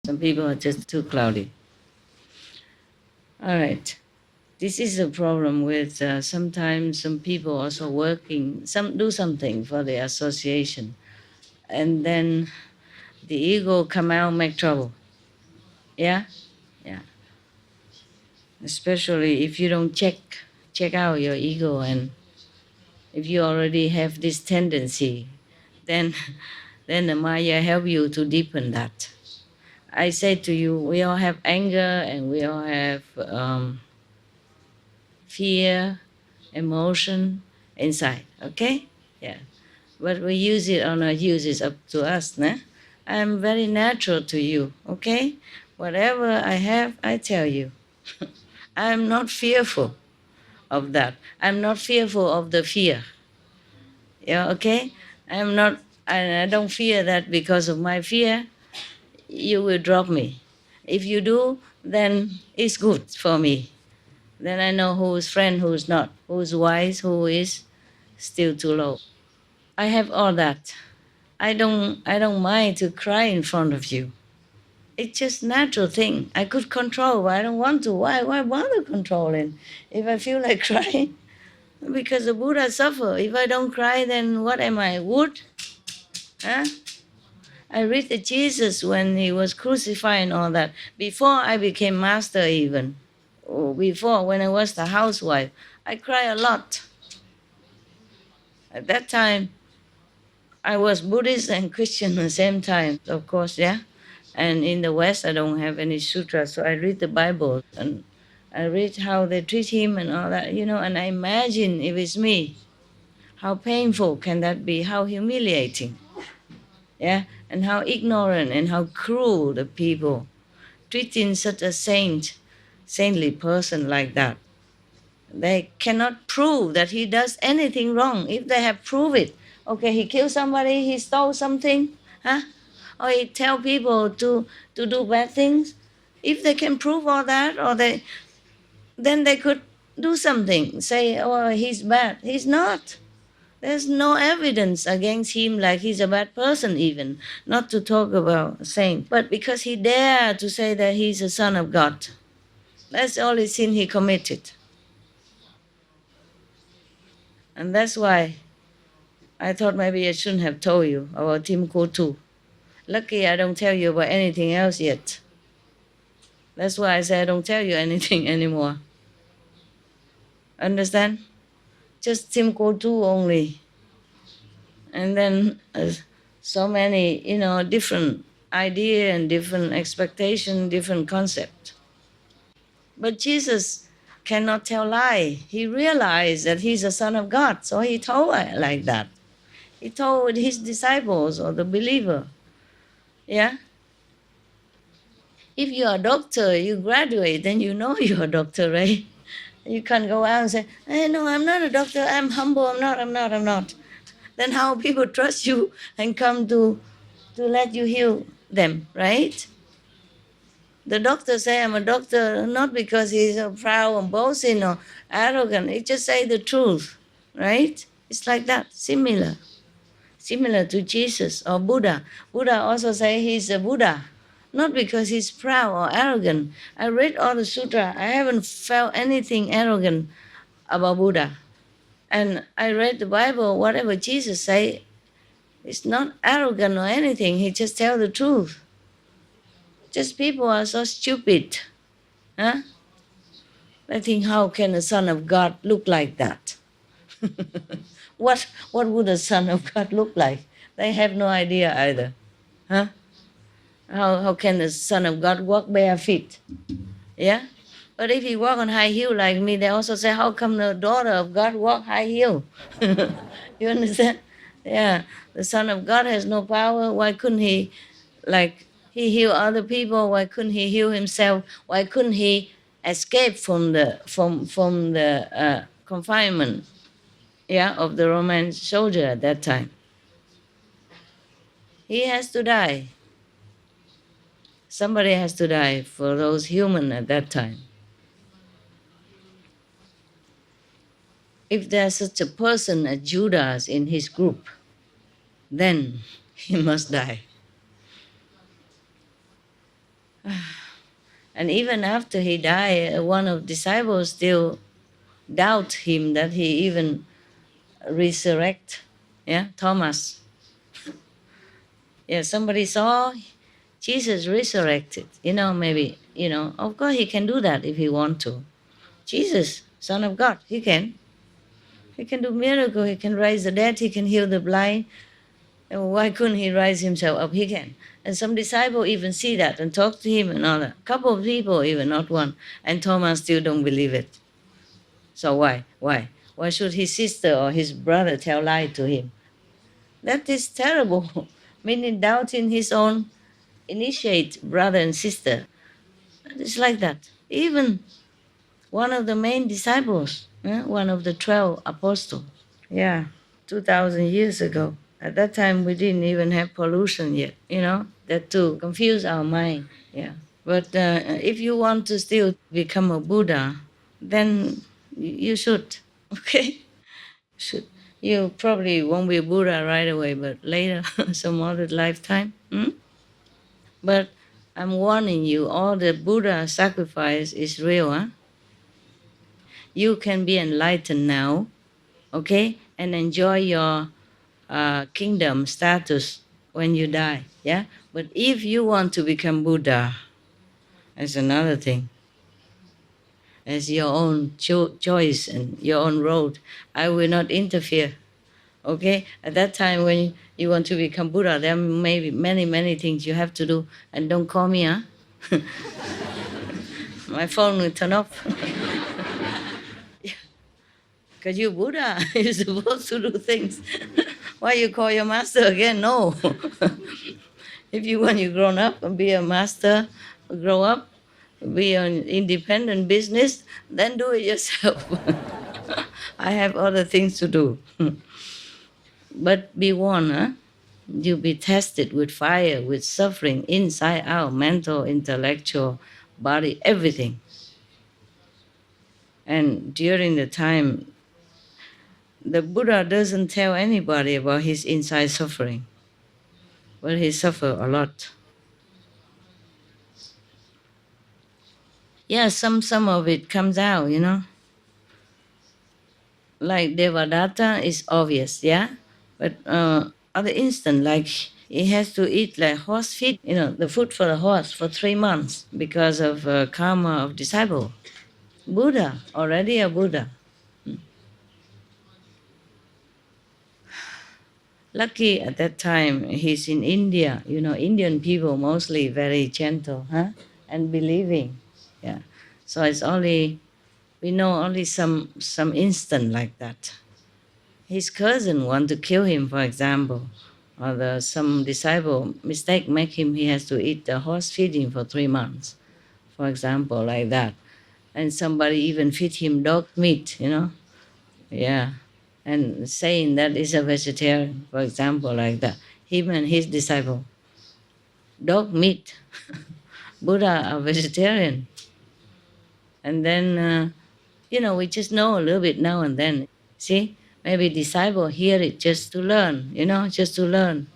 Some people are just too cloudy. All right. This is a problem with sometimes some people also working, some do something for the association, and then the ego come out make trouble. Yeah, yeah. Especially if you don't check out your ego, and if you already have this tendency, then then the Maya help you to deepen that. I say to you, we all have anger and we all have fear, emotion inside. Okay, yeah. But we use it or not use it up to us. Nah? I'm very natural to you. Okay, whatever I have, I tell you. I'm not fearful of that. I'm not fearful of the fear. Yeah, okay? I'm not, I don't fear that because of my fear, you will drop me. If you do, then it's good for me. Then I know who is friend, who is not, who is wise, who is still too low. I have all that. I don't mind to cry in front of you. It's just natural thing. I could control, but I don't want to. Why bother controlling? If I feel like crying, because the Buddha suffer. If I don't cry, then what am I? Wood? Huh? I read the Jesus when he was crucified and all that. Before I became master even. Or before, when I was the housewife, I cry a lot. At that time, I was Buddhist and Christian at the same time, of course, yeah. And in the West, I don't have any sutras, so I read the Bible and I read how they treat him and all that, and I imagine if it's me, how painful can that be, how humiliating, yeah, and how ignorant and how cruel the people treating such a saintly person like that. They cannot prove that he does anything wrong. If they have proved it, okay, he killed somebody, he stole something, huh? Or he tell people to do bad things. If they can prove all that, then they could do something. Say, oh, he's bad. He's not. There's no evidence against him like he's a bad person even, not to talk about a saint. But because he dared to say that he's a son of God, that's the only sin he committed. And that's why I thought maybe I shouldn't have told you about Tim Kotu. Lucky I don't tell you about anything else yet. That's why I say I don't tell you anything anymore. Understand? Just Tim Kotu only. And then so many, different idea and different expectation, different concept. But Jesus cannot tell lie. He realized that he's a son of God, so he told like that. He told his disciples or the believer, yeah? If you're a doctor, you graduate, then you know you're a doctor, right? You can't go out and say, hey, no, I'm not a doctor, I'm humble, I'm not. Then how people trust you and come to let you heal them, right? The doctor say I'm a doctor not because he's proud and boasting or arrogant. He just say the truth, right? It's like that, similar to Jesus or Buddha. Buddha also say he's a Buddha, not because he's proud or arrogant. I read all the sutra. I haven't felt anything arrogant about Buddha. And I read the Bible, whatever Jesus say, it's not arrogant or anything. He just tell the truth. Just people are so stupid. Huh? They think, how can a son of God look like that? What would a son of God look like? They have no idea either. Huh? How can the son of God walk bare feet? Yeah? But if he walk on high heel like me, they also say, how come the daughter of God walk high heel? You understand? Yeah. The son of God has no power. Why couldn't he, he heal other people? Why couldn't he heal himself? Why couldn't he escape from the confinement, yeah, of the Roman soldier at that time? He has to die. Somebody has to die for those human at that time. If there's such a person as Judas in his group, then he must die. And even after he died, one of disciples still doubt him that he even resurrect. Yeah, Thomas. Yeah, somebody saw Jesus resurrected. Maybe, of course he can do that if he want to. Jesus, Son of God, he can. He can do miracle, he can raise the dead, he can heal the blind. And why couldn't he rise himself up? He can. And some disciple even see that and talk to him and all that. Couple of people even, not one. And Thomas still don't believe it. So why? Why? Why should his sister or his brother tell lie to him? That is terrible. Meaning doubting his own initiate brother and sister. It's like that. Even one of the main disciples, one of the 12 apostles, yeah, 2,000 years ago. At that time, we didn't even have pollution yet, that to confuse our mind, yeah. But if you want to still become a Buddha, then you should, okay? Should. You probably won't be a Buddha right away, but later, some other lifetime. But I'm warning you, all the Buddha sacrifice is real. Huh? You can be enlightened now, okay, and enjoy your kingdom status when you die. Yeah, but if you want to become Buddha, that's another thing. It's your own choice and your own road. I will not interfere. Okay, at that time when you want to become Buddha, there may be many things you have to do, and don't call me, huh? My phone will turn off. Because you're Buddha, you're supposed to do things. Why you call your master again? No. If you want you grown up and be a master, grow up, be an independent business, then do it yourself. I have other things to do. But be warned, huh? You'll be tested with fire, with suffering, inside out, mental, intellectual, body, everything. And during the time, the Buddha doesn't tell anybody about his inside suffering, but he suffered a lot. Yeah, some of it comes out, Like Devadatta is obvious, yeah? But other instant, like he has to eat like horse feed, the food for the horse for 3 months because of karma of disciple. Buddha, already a Buddha. Lucky at that time, he's in India. Indian people mostly very gentle, huh? And believing, yeah. So it's only, we know only some instant like that. His cousin want to kill him, for example, or some disciple mistake make him, he has to eat the horse feeding for 3 months, for example, like that. And somebody even feed him dog meat, yeah. And saying that is a vegetarian, for example, like that. Him and his disciple. Dog meat. Buddha a vegetarian. And then, we just know a little bit now and then. See, maybe disciple hear it just to learn, just to learn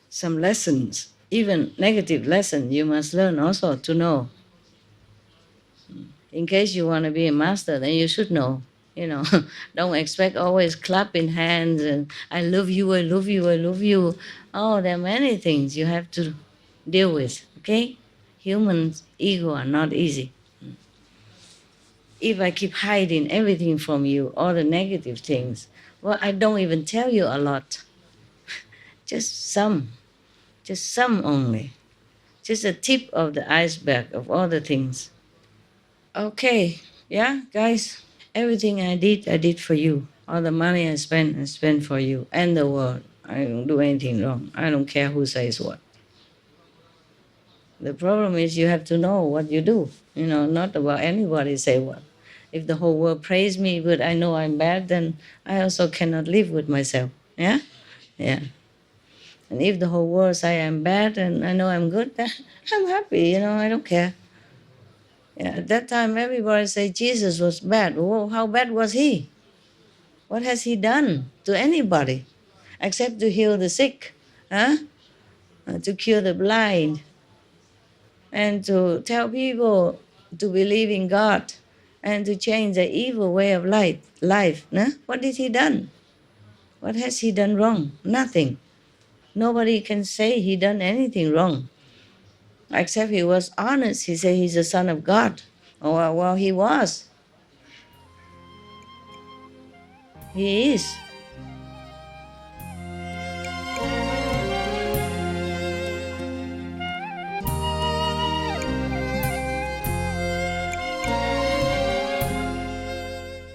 some lessons. Even negative lesson you must learn also to know. In case you want to be a master, then you should know. Don't expect always clapping hands and I love you, I love you, I love you. Oh, there are many things you have to deal with, okay? Humans' ego are not easy. If I keep hiding everything from you, all the negative things, well, I don't even tell you a lot. Just some only. Just a tip of the iceberg of all the things. Okay, yeah, guys, everything I did for you. All the money I spent for you and the world. I don't do anything wrong. I don't care who says what. The problem is you have to know what you do, not about anybody say what. If the whole world praise me, but I know I'm bad, then I also cannot live with myself. Yeah? Yeah. And if the whole world say I'm bad and I know I'm good, then I'm happy, I don't care. Yeah, at that time, everybody say Jesus was bad. Whoa, how bad was he? What has he done to anybody except to heal the sick, huh? To cure the blind? and to tell people to believe in God and to change the evil way of life. No? What did he done? What has he done wrong? Nothing. Nobody can say he done anything wrong, except he was honest. He said he's the son of God. Oh, well, he was. He is.